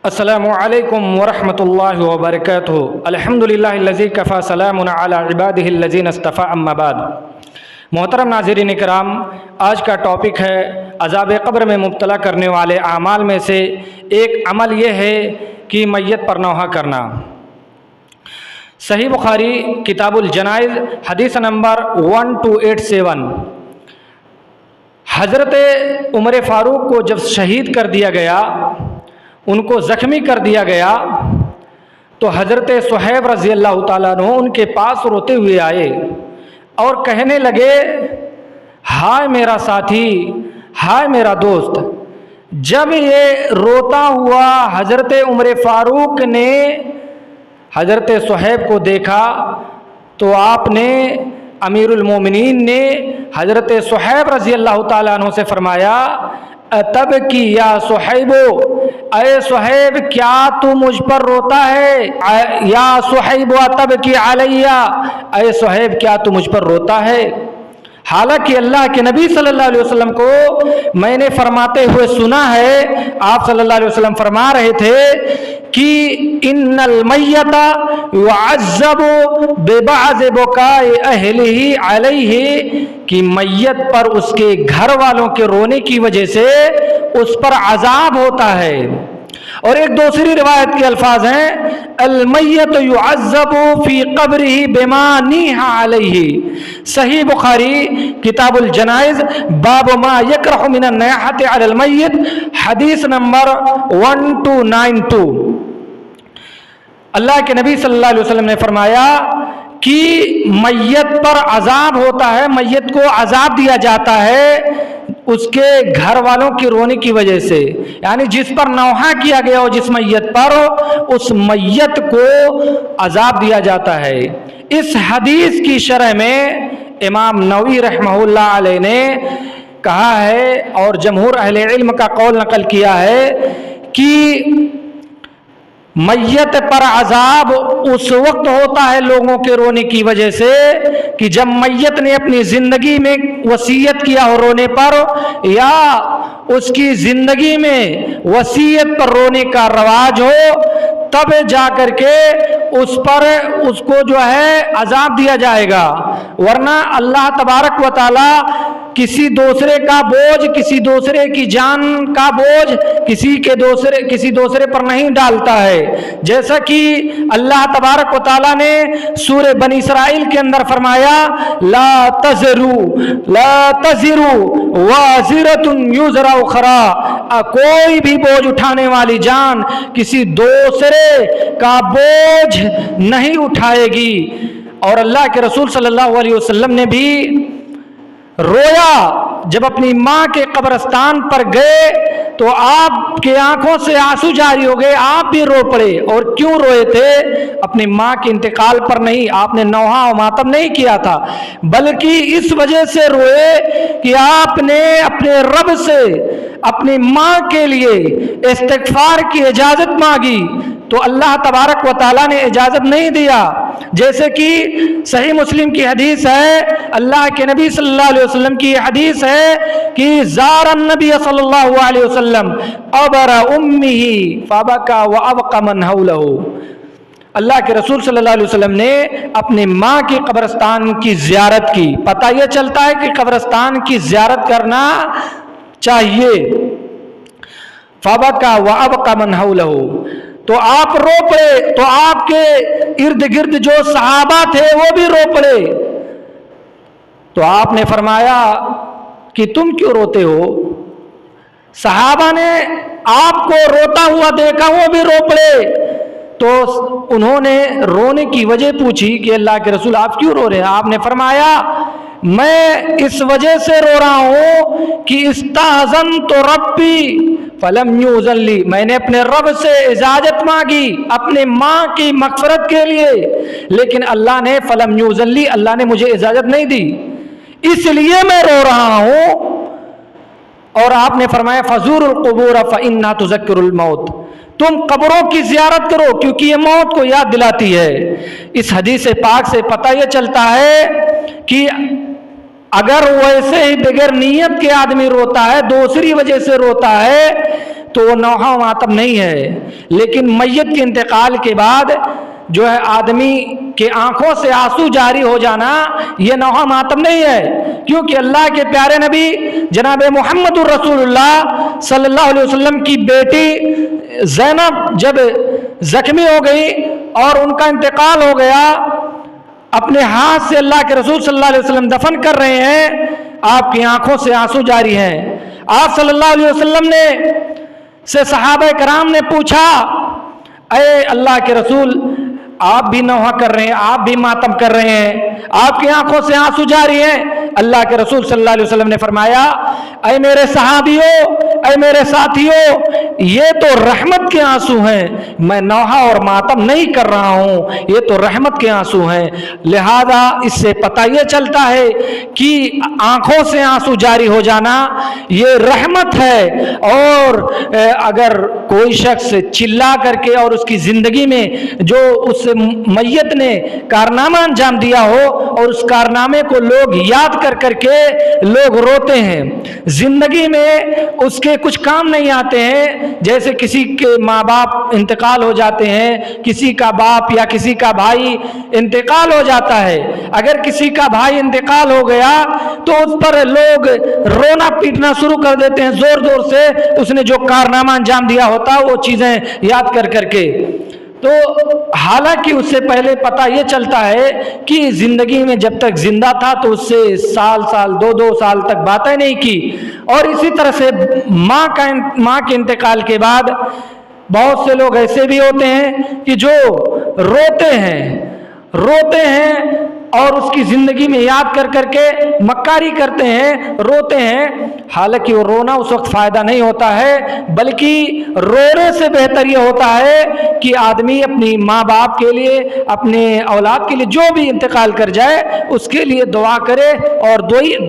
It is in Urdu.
السلام علیکم ورحمۃ اللہ وبرکاتہ۔ الحمدللہ الذی کفی سلام علی عبادہ الذین اصطفی اما بعد۔ محترم ناظرین کرام، آج کا ٹاپک ہے عذاب قبر میں مبتلا کرنے والے اعمال میں سے ایک عمل یہ ہے کہ میت پر نوحہ کرنا۔ صحیح بخاری کتاب الجنائز حدیث نمبر 1287۔ حضرت عمر فاروق کو جب شہید کر دیا گیا، ان کو زخمی کر دیا گیا، تو حضرت صہیب رضی اللہ تعالیٰ عنہ ان کے پاس روتے ہوئے آئے اور کہنے لگے، ہائے میرا ساتھی، ہائے میرا دوست۔ جب یہ روتا ہوا حضرت عمر فاروق نے حضرت صہیب کو دیکھا تو آپ نے، امیر المومنین نے حضرت صہیب رضی اللہ تعالیٰ عنہ سے فرمایا، اتبکی یا صہیب، اے صہیب کیا تو مجھ پر روتا ہے؟ یا صہیب اتبکی علی، اے صہیب کیا تو مجھ پر روتا ہے؟ حالانکہ اللہ کے نبی صلی اللہ علیہ وسلم کو میں نے فرماتے ہوئے سنا ہے، آپ صلی اللہ علیہ وسلم فرما رہے تھے کہ ان المیت یعذب ببعض بکاء اہلہ علیہ، کہ میت پر اس کے گھر والوں کے رونے کی وجہ سے اس پر عذاب ہوتا ہے۔ اور ایک دوسری روایت کے الفاظ ہیں، المیت یعذب فی قبرہ بما نیح علیہ۔ صحیح بخاری کتاب الجنائز باب ما یکرہ من النیاحۃ علی المیت حدیث نمبر 1292۔ اللہ کے نبی صلی اللہ علیہ وسلم نے فرمایا کہ میت پر عذاب ہوتا ہے، میت کو عذاب دیا جاتا ہے اس کے گھر والوں کے رونے کی وجہ سے، یعنی جس پر نوحہ کیا گیا ہو جس میت پر، اس میت کو عذاب دیا جاتا ہے۔ اس حدیث کی شرح میں امام نووی رحمہ اللہ علیہ نے کہا ہے اور جمہور اہل علم کا قول نقل کیا ہے کہ میت پر عذاب اس وقت ہوتا ہے لوگوں کے رونے کی وجہ سے کہ جب میت نے اپنی زندگی میں وصیت کیا ہو رونے پر، یا اس کی زندگی میں وصیت پر رونے کا رواج ہو، تب جا کر کے اس پر اس کو جو ہے عذاب دیا جائے گا، ورنہ اللہ تبارک و تعالی کسی دوسرے کا بوجھ، کسی دوسرے کی جان کا بوجھ کسی دوسرے پر نہیں ڈالتا ہے۔ جیسا کہ اللہ تبارک و تعالی نے سورہ بنی اسرائیل کے اندر فرمایا، لا تزر وازرۃ وزر اخرى، کوئی بھی بوجھ اٹھانے والی جان کسی دوسرے کا بوجھ نہیں اٹھائے گی۔ اور اللہ کے رسول صلی اللہ علیہ وسلم نے بھی رویا، جب اپنی ماں کے قبرستان پر گئے تو آپ کے آنکھوں سے آنسو جاری ہو گئے، آپ بھی رو پڑے۔ اور کیوں روئے تھے؟ اپنی ماں کے انتقال پر نہیں، آپ نے نوحہ و ماتم نہیں کیا تھا، بلکہ اس وجہ سے روئے کہ آپ نے اپنے رب سے اپنی ماں کے لیے استغفار کی اجازت مانگی تو اللہ تبارک و تعالیٰ نے اجازت نہیں دیا۔ جیسے کہ صحیح مسلم کی حدیث ہے، اللہ کے نبی صلی اللہ علیہ وسلم کی حدیث ہے کہ زار النبی صلی اللہ علیہ وسلم قبر امہ فبکا وابقى من حولہ، اللہ کے رسول صلی اللہ علیہ وسلم نے اپنی ماں کی قبرستان کی زیارت کی۔ پتہ یہ چلتا ہے کہ قبرستان کی زیارت کرنا چاہیے۔ فبکا وابقى من حولہ، تو آپ رو پڑے، تو آپ کے ارد گرد جو صحابہ تھے وہ بھی رو پڑے۔ تو آپ نے فرمایا کہ تم کیوں روتے ہو؟ صحابہ نے آپ کو روتا ہوا دیکھا، وہ بھی رو پڑے۔ تو انہوں نے رونے کی وجہ پوچھی کہ اللہ کے رسول آپ کیوں رو رہے ہیں؟ آپ نے فرمایا، میں اس وجہ سے رو رہا ہوں کہ استأذنت ربی فلم یؤذن لی، میں نے اپنے رب سے اجازت مانگی اپنے ماں کی مغفرت کے لیے، لیکن اللہ نے فلم یؤذن لی، اللہ نے مجھے اجازت نہیں دی، اس لیے میں رو رہا ہوں۔ اور آپ نے فرمایا فزوروا القبور فإنها تذکر الموت، تم قبروں کی زیارت کرو کیونکہ یہ موت کو یاد دلاتی ہے۔ اس حدیث پاک سے پتہ یہ چلتا ہے کہ اگر ویسے ہی بغیر نیت کے آدمی روتا ہے، دوسری وجہ سے روتا ہے، تو وہ نوحہ ماتم نہیں ہے، لیکن میت کے انتقال کے بعد جو ہے آدمی کے آنکھوں سے آنسو جاری ہو جانا یہ نوحہ ماتم نہیں ہے، کیونکہ اللہ کے پیارے نبی جناب محمد الرسول اللہ صلی اللہ علیہ وسلم کی بیٹی زینب جب زخمی ہو گئی اور ان کا انتقال ہو گیا، اپنے ہاتھ سے اللہ کے رسول صلی اللہ علیہ وسلم دفن کر رہے ہیں، آپ کی آنکھوں سے آنسو جاری ہیں۔ آپ صلی اللہ علیہ وسلم نے سے صحابہ کرام نے پوچھا، اے اللہ کے رسول آپ بھی نوحہ کر رہے ہیں، آپ بھی ماتم کر رہے ہیں، آپ کی آنکھوں سے آنسو جاری ہیں؟ اللہ کے رسول صلی اللہ علیہ وسلم نے فرمایا، اے میرے صحابیوں، اے میرے ساتھیوں، یہ تو رحمت کے آنسو ہیں، میں نوحہ اور ماتم نہیں کر رہا ہوں، یہ تو رحمت کے آنسو ہیں۔ لہذا اس سے پتہ یہ چلتا ہے کہ آنکھوں سے آنسو جاری ہو جانا یہ رحمت ہے، اور اگر کوئی شخص چلا کر کے اور اس کی زندگی میں جو اس میت نے کارنامہ انجام دیا ہو اور اس کارنامے کو لوگ یاد کر کر کے لوگ روتے ہیں، زندگی میں اس کے کچھ کام نہیں آتے ہیں، جیسے کسی کے ماں باپ انتقال ہو جاتے ہیں، کسی کا باپ یا کسی کا بھائی انتقال ہو جاتا ہے، اگر کسی کا بھائی انتقال ہو گیا تو اس پر لوگ رونا پیٹنا شروع کر دیتے ہیں زور زور سے، اس نے جو کارنامہ انجام دیا ہوتا وہ چیزیں یاد کر کر کے، تو حالانکہ اس سے پہلے پتہ یہ چلتا ہے کہ زندگی میں جب تک زندہ تھا تو اس سے سال دو سال تک باتیں نہیں کی، اور اسی طرح سے ماں کے انتقال کے بعد بہت سے لوگ ایسے بھی ہوتے ہیں کہ جو روتے ہیں اور اس کی زندگی میں یاد کر کر کے مکاری کرتے ہیں، روتے ہیں، حالانکہ وہ رونا اس وقت فائدہ نہیں ہوتا ہے، بلکہ رونے سے بہتر یہ ہوتا ہے کہ آدمی اپنی ماں باپ کے لیے، اپنے اولاد کے لیے جو بھی انتقال کر جائے اس کے لیے دعا کرے، اور